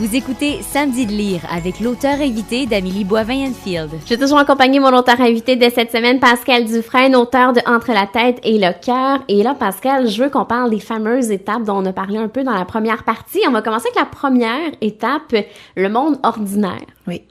Vous écoutez Samedi de lire avec l'auteur invité d'Amélie Boivin-Enfield. J'ai toujours accompagné mon auteur invité de cette semaine, Pascal Dufresne, auteur de Entre la tête et le cœur. Et là, Pascal, je veux qu'on parle des fameuses étapes dont on a parlé un peu dans la première partie. On va commencer avec la première étape, le monde ordinaire. Oui.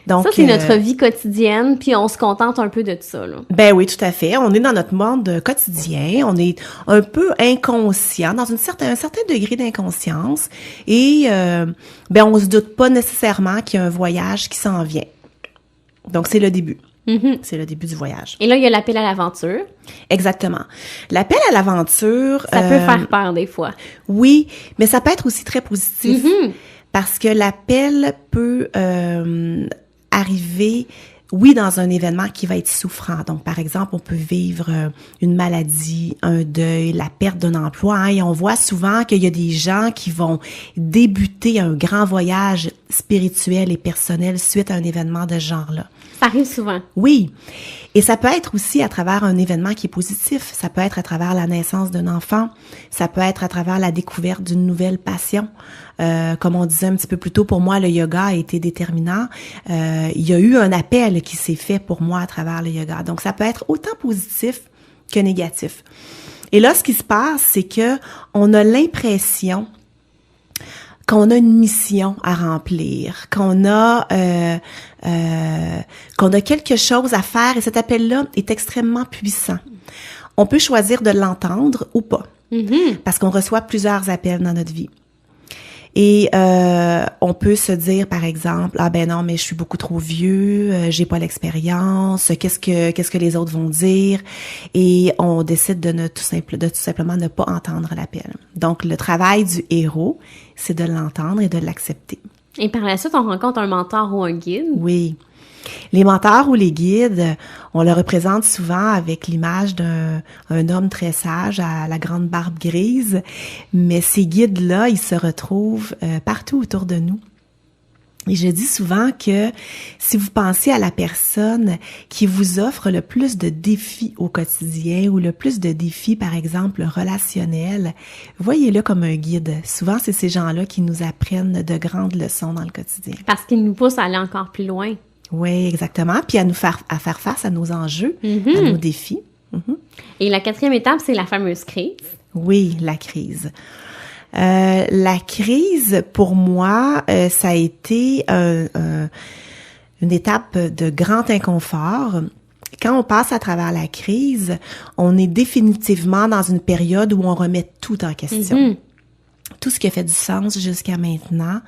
Donc, ça, c'est notre vie quotidienne, puis on se contente un peu de ça, là. Ben oui, tout à fait. On est dans notre monde quotidien, on est un peu inconscient, dans un certain degré d'inconscience, et on se doute pas nécessairement qu'il y a un voyage qui s'en vient. Donc, c'est le début. Mm-hmm. C'est le début du voyage. Et là, il y a l'appel à l'aventure. Exactement. L'appel à l'aventure... Ça peut faire peur des fois. Oui, mais ça peut être aussi très positif. Mm-hmm. Parce que l'appel peut arriver, oui, dans un événement qui va être souffrant. Donc, par exemple, on peut vivre une maladie, un deuil, la perte d'un emploi. Hein, et on voit souvent qu'il y a des gens qui vont débuter un grand voyage spirituel et personnel suite à un événement de ce genre-là. Ça arrive souvent. Oui. Et ça peut être aussi à travers un événement qui est positif. Ça peut être à travers la naissance d'un enfant. Ça peut être à travers la découverte d'une nouvelle passion. Comme on disait un petit peu plus tôt, pour moi, le yoga a été déterminant. Il y a eu un appel qui s'est fait pour moi à travers le yoga. Donc, ça peut être autant positif que négatif. Et là, ce qui se passe, c'est que on a l'impression qu'on a une mission à remplir, qu'on a quelque chose à faire, et cet appel-là est extrêmement puissant. On peut choisir de l'entendre ou pas, parce qu'on reçoit plusieurs appels dans notre vie. Et on peut se dire, par exemple, ah ben non, mais je suis beaucoup trop vieux, j'ai pas l'expérience, qu'est-ce que les autres vont dire, et on décide de tout simplement ne pas entendre l'appel. Donc le travail du héros, c'est de l'entendre et de l'accepter. Et par la suite, on rencontre un mentor ou un guide. Oui. Les mentors ou les guides, on le représente souvent avec l'image d'un homme très sage à la grande barbe grise, mais ces guides-là, ils se retrouvent partout autour de nous. Et je dis souvent que si vous pensez à la personne qui vous offre le plus de défis au quotidien ou le plus de défis, par exemple, relationnels, voyez-le comme un guide. Souvent, c'est ces gens-là qui nous apprennent de grandes leçons dans le quotidien. Parce qu'ils nous poussent à aller encore plus loin. Oui, exactement. Puis à faire face à nos enjeux, à nos défis. Et la quatrième étape, c'est la fameuse crise. Oui, la crise. La crise, pour moi, ça a été une étape de grand inconfort. Quand on passe à travers la crise, on est définitivement dans une période où on remet tout en question. Tout ce qui a fait du sens jusqu'à maintenant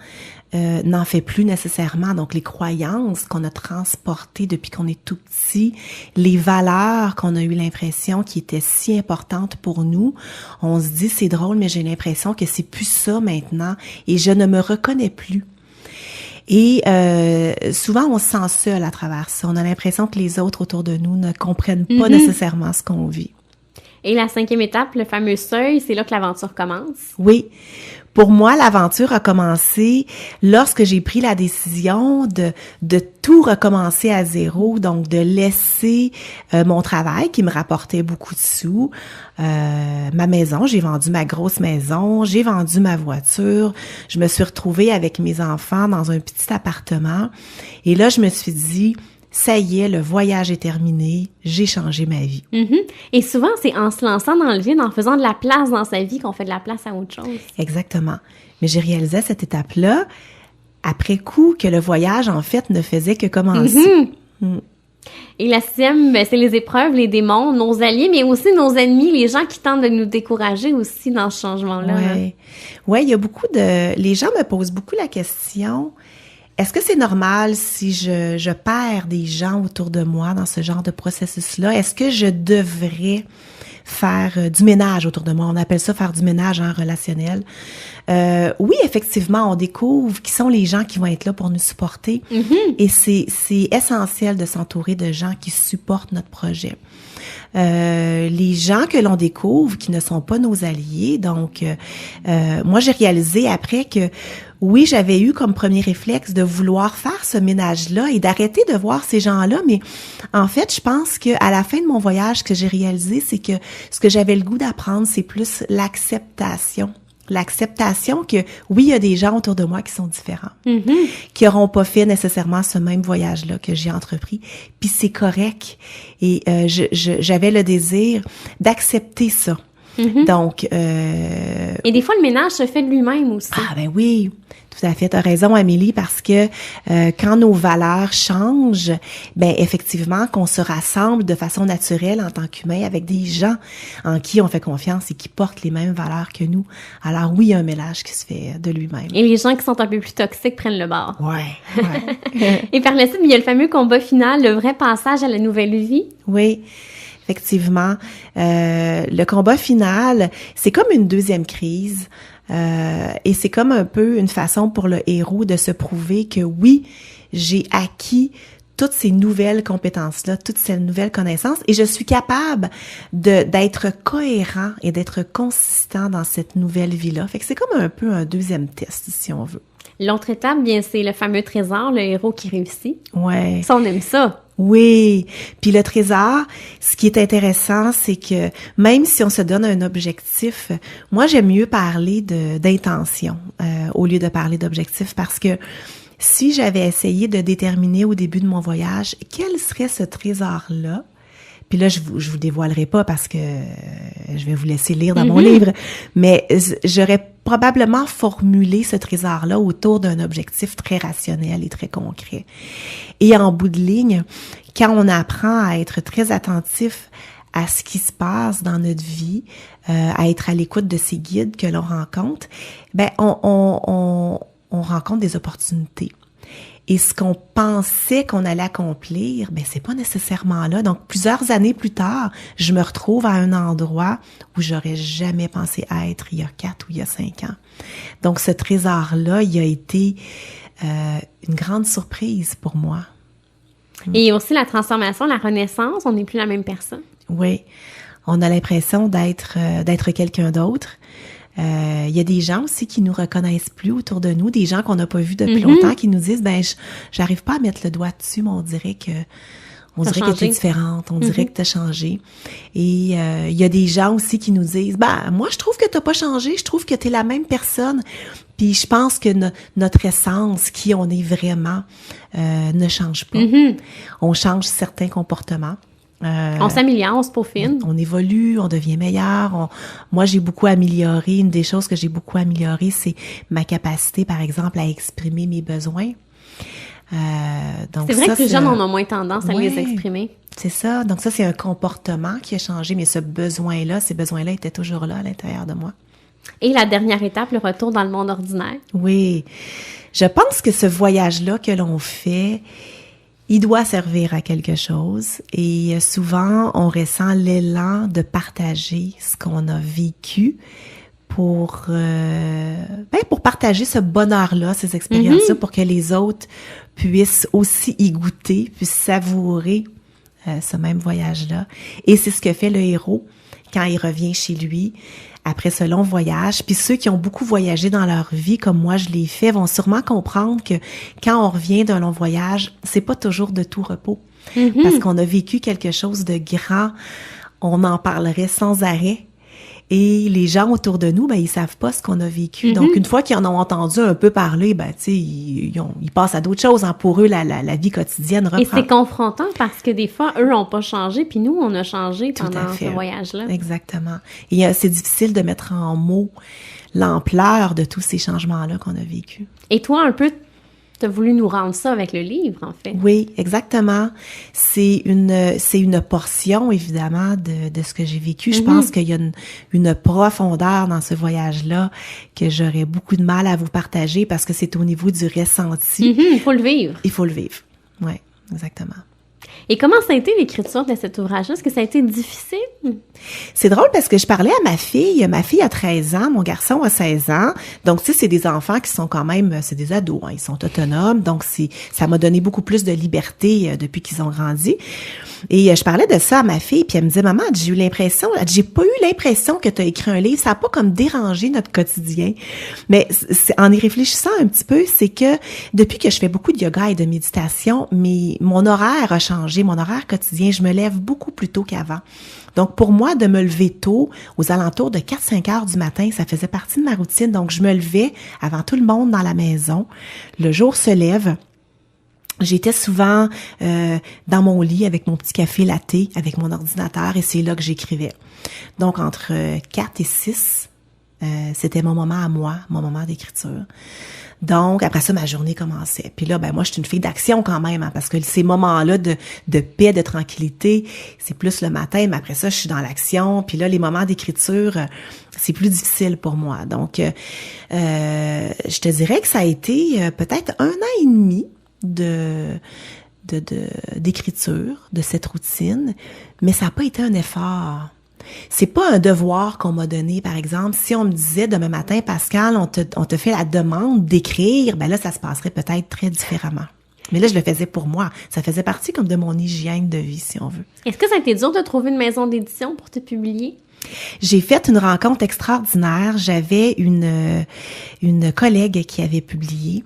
n'en fait plus nécessairement. Donc, les croyances qu'on a transportées depuis qu'on est tout petit, les valeurs qu'on a eu l'impression qui étaient si importantes pour nous, on se dit, c'est drôle, mais j'ai l'impression que c'est plus ça maintenant et je ne me reconnais plus. Et souvent, on se sent seul à travers ça. On a l'impression que les autres autour de nous ne comprennent pas nécessairement ce qu'on vit. Et la cinquième étape, le fameux seuil, c'est là que l'aventure commence. Oui. Pour moi, l'aventure a commencé lorsque j'ai pris la décision de tout recommencer à zéro, donc de laisser mon travail qui me rapportait beaucoup de sous, ma maison, j'ai vendu ma grosse maison, j'ai vendu ma voiture, je me suis retrouvée avec mes enfants dans un petit appartement et là, je me suis dit, ça y est, le voyage est terminé, j'ai changé ma vie. Et souvent, c'est en se lançant dans le vide, en faisant de la place dans sa vie qu'on fait de la place à autre chose. Exactement. Mais j'ai réalisé à cette étape-là, après coup, que le voyage, en fait, ne faisait que commencer. Et la sixième, c'est les épreuves, les démons, nos alliés, mais aussi nos ennemis, les gens qui tentent de nous décourager aussi dans ce changement-là. Ouais, il y a les gens me posent beaucoup la question... Est-ce que c'est normal si je perds des gens autour de moi dans ce genre de processus-là? Est-ce que je devrais faire du ménage autour de moi? On appelle ça faire du ménage en relationnel. Oui, effectivement, on découvre qui sont les gens qui vont être là pour nous supporter. Et c'est essentiel de s'entourer de gens qui supportent notre projet. Les gens que l'on découvre qui ne sont pas nos alliés. Donc, moi, j'ai réalisé après que oui, j'avais eu comme premier réflexe de vouloir faire ce ménage-là et d'arrêter de voir ces gens-là. Mais en fait, je pense que à la fin de mon voyage, ce que j'ai réalisé, c'est que ce que j'avais le goût d'apprendre, c'est plus l'acceptation L'acceptation que, oui, il y a des gens autour de moi qui sont différents, Mm-hmm. qui n'auront pas fait nécessairement ce même voyage-là que j'ai entrepris, puis c'est correct. Et j'avais le désir d'accepter ça. Mm-hmm. Donc... Et des fois, le ménage se fait de lui-même aussi. Ah ben oui, tout à fait, t'as raison Amélie, parce que quand nos valeurs changent, ben effectivement qu'on se rassemble de façon naturelle en tant qu'humain avec des gens en qui on fait confiance et qui portent les mêmes valeurs que nous. Alors oui, il y a un mélange qui se fait de lui-même. Et les gens qui sont un peu plus toxiques prennent le bord. Ouais. Et par la suite, il y a le fameux combat final, le vrai passage à la nouvelle vie. Oui. Effectivement, le combat final, c'est comme une deuxième crise et c'est comme un peu une façon pour le héros de se prouver que oui, j'ai acquis toutes ces nouvelles compétences-là, toutes ces nouvelles connaissances et je suis capable d'être cohérent et d'être consistant dans cette nouvelle vie-là. Fait que c'est comme un peu un deuxième test, si on veut. L'autre étape, bien, c'est le fameux trésor, le héros qui réussit. Ouais. Ça, on aime ça. Oui, puis le trésor, ce qui est intéressant, c'est que même si on se donne un objectif, moi j'aime mieux parler d'intention au lieu de parler d'objectif parce que si j'avais essayé de déterminer au début de mon voyage quel serait ce trésor-là, puis là je vous dévoilerai pas parce que je vais vous laisser lire dans mon livre, mais j'aurais probablement formulé ce trésor-là autour d'un objectif très rationnel et très concret. Et en bout de ligne, quand on apprend à être très attentif à ce qui se passe dans notre vie, à être à l'écoute de ces guides que l'on rencontre, ben on rencontre des opportunités. Et ce qu'on pensait qu'on allait accomplir, ben c'est pas nécessairement là. Donc plusieurs années plus tard, je me retrouve à un endroit où j'aurais jamais pensé être il y a 4 ou il y a 5 ans. Donc ce trésor-là, il a été une grande surprise pour moi. Et aussi la transformation, la renaissance, on n'est plus la même personne. Oui, on a l'impression d'être quelqu'un d'autre. Il y a des gens aussi qui nous reconnaissent plus autour de nous, des gens qu'on n'a pas vus depuis longtemps, qui nous disent, ben, j'arrive pas à mettre le doigt dessus, mais on dirait que t'es différente, on dirait que t'as changé. Et il y a des gens aussi qui nous disent, ben, moi, je trouve que t'as pas changé, je trouve que t'es la même personne. Puis je pense que notre essence, qui on est vraiment, ne change pas. On change certains comportements. On s'améliore, on se peaufine. On évolue, on devient meilleur. Moi, j'ai beaucoup amélioré. Une des choses que j'ai beaucoup amélioré, c'est ma capacité, par exemple, à exprimer mes besoins. Donc c'est vrai que les jeunes ont moins tendance à les exprimer. C'est ça. Donc ça, c'est un comportement qui a changé, mais ces besoins-là étaient toujours là à l'intérieur de moi. Et la dernière étape, le retour dans le monde ordinaire. Oui. Je pense que ce voyage-là que l'on fait, il doit servir à quelque chose et souvent, on ressent l'élan de partager ce qu'on a vécu pour partager ce bonheur-là, ces expériences-là, pour que les autres puissent aussi y goûter, puissent savourer ce même voyage-là. Et c'est ce que fait le héros quand il revient chez lui après ce long voyage. Puis ceux qui ont beaucoup voyagé dans leur vie, comme moi je l'ai fait, vont sûrement comprendre que quand on revient d'un long voyage, c'est pas toujours de tout repos. Parce qu'on a vécu quelque chose de grand. On en parlerait sans arrêt. Et les gens autour de nous, ben ils savent pas ce qu'on a vécu. Donc une fois qu'ils en ont entendu un peu parler, ben tu sais, ils passent à d'autres choses. Hein. Pour eux, la vie quotidienne reprend. Et c'est confrontant parce que des fois, eux ont pas changé, puis nous, on a changé pendant ce voyage-là. Exactement. Et c'est difficile de mettre en mots l'ampleur de tous ces changements-là qu'on a vécus. Et toi, un peu, t'as voulu nous rendre ça avec le livre, en fait. Oui, exactement. C'est une portion, évidemment, de ce que j'ai vécu. Je pense qu'il y a une profondeur dans ce voyage-là que j'aurais beaucoup de mal à vous partager parce que c'est au niveau du ressenti. Il faut le vivre. Il faut le vivre. Oui, exactement. Et comment ça a été l'écriture de cet ouvrage-là? Est-ce que ça a été difficile? C'est drôle parce que je parlais à ma fille. Ma fille a 13 ans, mon garçon a 16 ans. Donc, tu sais, c'est des enfants qui sont quand même, c'est des ados, hein, ils sont autonomes. Donc, ça m'a donné beaucoup plus de liberté depuis qu'ils ont grandi. Et je parlais de ça à ma fille, puis elle me disait, maman, j'ai pas eu l'impression que tu as écrit un livre. Ça a pas comme dérangé notre quotidien. Mais en y réfléchissant un petit peu, c'est que depuis que je fais beaucoup de yoga et de méditation, mon horaire a changé. changé. Mon horaire quotidien, je me lève beaucoup plus tôt qu'avant. Donc, pour moi, de me lever tôt, aux alentours de 4-5 heures du matin, ça faisait partie de ma routine. Donc, je me levais avant tout le monde dans la maison. Le jour se lève. J'étais souvent dans mon lit avec mon petit café latte, avec mon ordinateur, et c'est là que j'écrivais. Donc, entre 4 et 6, c'était mon moment à moi, mon moment d'écriture. Donc, après ça, ma journée commençait. Puis là, ben moi, je suis une fille d'action quand même, hein, parce que ces moments-là de paix, de tranquillité, c'est plus le matin, mais après ça, je suis dans l'action. Puis là, les moments d'écriture, c'est plus difficile pour moi. Donc, je te dirais que ça a été peut-être 1 an et demi d'écriture, de cette routine, mais ça n'a pas été un effort. C'est pas un devoir qu'on m'a donné, par exemple. Si on me disait demain matin, Pascal, on te fait la demande d'écrire, ben là, ça se passerait peut-être très différemment. Mais là, je le faisais pour moi. Ça faisait partie comme de mon hygiène de vie, si on veut. Est-ce que ça a été dur de trouver une maison d'édition pour te publier? J'ai fait une rencontre extraordinaire. J'avais une collègue qui avait publié.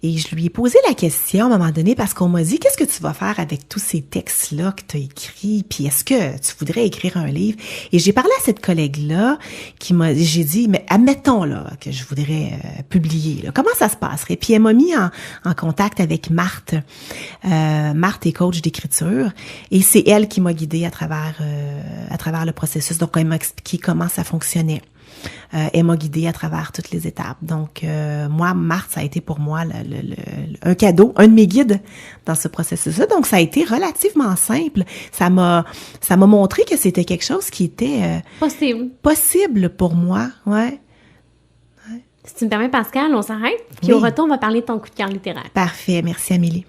Et je lui ai posé la question à un moment donné parce qu'on m'a dit, qu'est-ce que tu vas faire avec tous ces textes-là que tu as écrits? Puis est-ce que tu voudrais écrire un livre? Et j'ai parlé à cette collègue-là j'ai dit, mais admettons là que je voudrais publier. Là, comment ça se passerait? Puis elle m'a mis en contact avec Marthe. Marthe est coach d'écriture et c'est elle qui m'a guidée à travers le processus. Donc elle m'a expliqué comment ça fonctionnait. Elle m'a guidée à travers toutes les étapes. Donc, moi, Marthe, ça a été pour moi un cadeau, un de mes guides dans ce processus-là. Donc, ça a été relativement simple. Ça m'a montré que c'était quelque chose qui était possible pour moi. Ouais. Si tu me permets, Pascal, on s'arrête. Puis au retour, on va parler de ton coup de cœur littéraire. Parfait. Merci, Amélie.